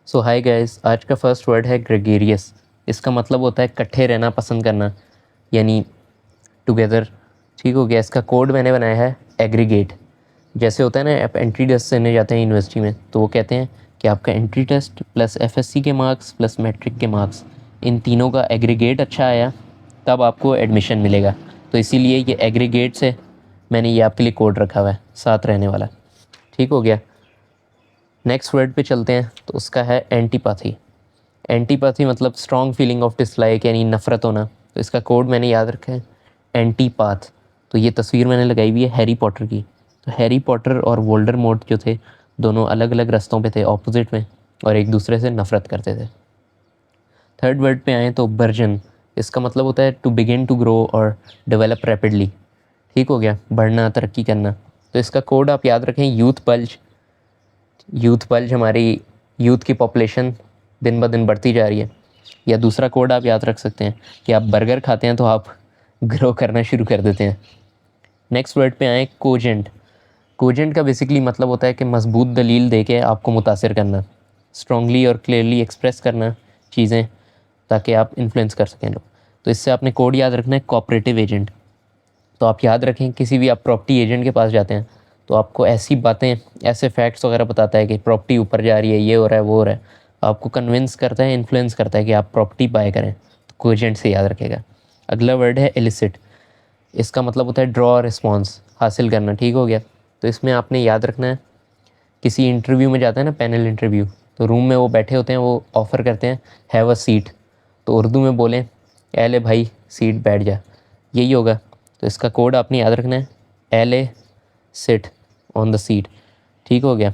सो hi guys, आज का first word है ग्रेगेरियस। इसका मतलब होता है इकट्ठे रहना पसंद करना, यानी टुगेदर। ठीक हो गया। इसका कोड मैंने बनाया है एग्रीगेट। जैसे होता है ना, आप एंट्री टेस्ट देने जाते हैं यूनिवर्सिटी में, तो वो कहते हैं कि आपका एंट्री टेस्ट प्लस एफएससी के मार्क्स प्लस मैट्रिक के मार्क्स, इन तीनों का एग्रीगेट अच्छा आया तब आपको एडमिशन मिलेगा। तो इसीलिए ये एग्रीगेट से मैंने ये आपके लिए कोड रखा हुआ है, साथ रहने वाला। ठीक हो गया। नेक्स्ट वर्ड पे चलते हैं, तो उसका है एंटीपैथी। एंटीपैथी मतलब स्ट्रॉन्ग फीलिंग ऑफ डिसलाइक, यानी नफ़रत होना। तो इसका कोड मैंने याद रखा है एंटीपाथ। तो ये तस्वीर मैंने लगाई हुई है हैरी पॉटर की। तो हैरी पॉटर और वोल्डेमॉर्ट जो थे, दोनों अलग अलग रास्तों पे थे, ऑपोजिट में, और एक दूसरे से नफ़रत करते थे। थर्ड वर्ड पे आए तो बर्जन। इसका मतलब होता है टू बिगिन टू ग्रो और डेवलप रैपिडली। ठीक हो गया, बढ़ना, तरक्की करना। तो इसका कोड आप याद रखें यूथ पल्ज। यूथ पल्ज हमारी यूथ की पॉपुलेशन दिन ब दिन बढ़ती जा रही है। या दूसरा कोड आप याद रख सकते हैं कि आप बर्गर खाते हैं तो आप ग्रो करना शुरू कर देते हैं। नेक्स्ट वर्ड पे आए कोजेंट। कोजेंट का बेसिकली मतलब होता है कि मजबूत दलील दे के आपको मुतासिर करना, स्ट्रॉन्गली और क्लियरली एक्सप्रेस करना चीज़ें, ताकि आप इन्फ्लुएंस कर सकें लोग। तो इससे आपने कोड याद रखना है कोऑपरेटिव एजेंट। तो आप याद रखें, किसी भी आप प्रॉपर्टी एजेंट के पास जाते हैं तो आपको ऐसी बातें, ऐसे फैक्ट्स वगैरह बताता है कि प्रॉपर्टी ऊपर जा रही है, ये हो रहा है, वो हो रहा है, आपको कन्विंस करता है, इन्फ्लुएंस करता है कि आप प्रॉपर्टी बाय करें। तो कोएजेंट से याद रखेगा। अगला वर्ड है एलिसिट। इसका मतलब होता है ड्रॉ रिस्पॉन्स, हासिल करना। ठीक हो गया। तो इसमें आपने याद रखना है, किसी इंटरव्यू में जाता है ना, पैनल इंटरव्यू, तो रूम में वो बैठे होते हैं, वो ऑफ़र करते हैं हैव अ सीट। तो उर्दू में बोलें एले भाई सीट बैठ जा, यही होगा। तो इसका कोड आपने याद रखना है एले सिट ऑन द सीट। ठीक हो गया।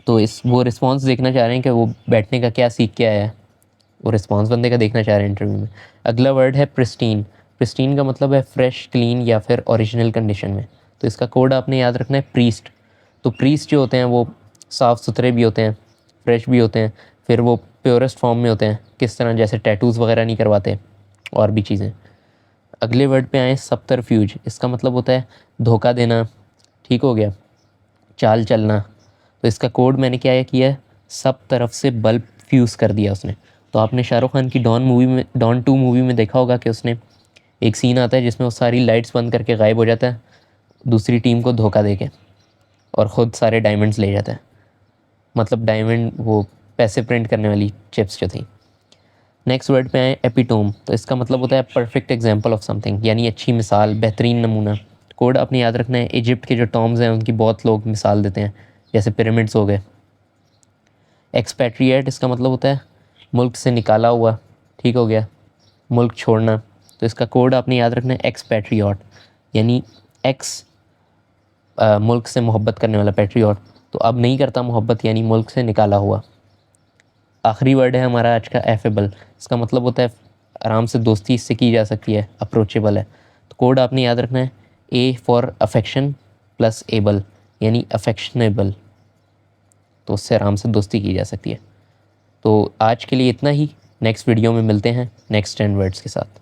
तो इस वो रिस्पांस देखना चाह रहे हैं कि वो बैठने का क्या सीख के आया है, वो रिस्पांस बंदे का देखना चाह रहे हैं इंटरव्यू में। अगला वर्ड है प्रिस्टीन। प्रिस्टीन का मतलब है फ्रेश, क्लीन या फिर ओरिजिनल कंडीशन में। तो इसका कोड आपने याद रखना है प्रीस्ट। तो प्रीस्ट जो होते हैं वो साफ़ सुथरे भी होते हैं, फ्रेश भी होते हैं, फिर वो प्योरेस्ट फॉर्म में होते हैं। किस तरह, जैसे टैटूज़ वगैरह नहीं करवाते, और भी चीज़ें। अगले वर्ड पे आए सबटरफ्यूज। इसका मतलब होता है धोखा देना। ठीक हो गया, चाल चलना। तो इसका कोड मैंने क्या किया है, सब तरफ से बल्ब फ्यूज़ कर दिया उसने। तो आपने शाहरुख खान की डॉन मूवी में, डॉन 2 मूवी में देखा होगा कि उसने एक सीन आता है जिसमें वो सारी लाइट्स बंद करके गायब हो जाता है दूसरी टीम को धोखा दे के, और ख़ुद सारे डायमंड्स ले जाता है। मतलब डायमंड, वो पैसे प्रिंट करने वाली चिप्स जो थी। नेक्स्ट वर्ड पे आए एपिटोम। तो इसका मतलब होता है परफेक्ट एग्जाम्पल ऑफ समथिंग, यानी अच्छी मिसाल, बेहतरीन नमूना। कोड आपने याद रखना है इजिप्ट के जो टॉम्स हैं उनकी बहुत लोग मिसाल देते हैं, जैसे पिरामिड्स हो गए। एक्सपैट्रिएट, इसका मतलब होता है मुल्क से निकाला हुआ। ठीक हो गया, मुल्क छोड़ना। तो इसका कोड आपने याद रखना है एक्सपैट्रियट, यानी एक्स मुल्क से मोहब्बत करने वाला, पैट्रियट तो अब नहीं करता मोहब्बत, यानी मुल्क से निकाला हुआ। आखिरी वर्ड है हमारा आज का एफेबल। इसका मतलब होता है आराम से दोस्ती इससे की जा सकती है, अप्रोचेबल है। तो कोड आपने याद रखना है A for affection plus able, यानी अफेक्शनेबल। तो उससे आराम से दोस्ती की जा सकती है। तो आज के लिए इतना ही। नेक्स्ट वीडियो में मिलते हैं नेक्स्ट 10 वर्ड्स के साथ।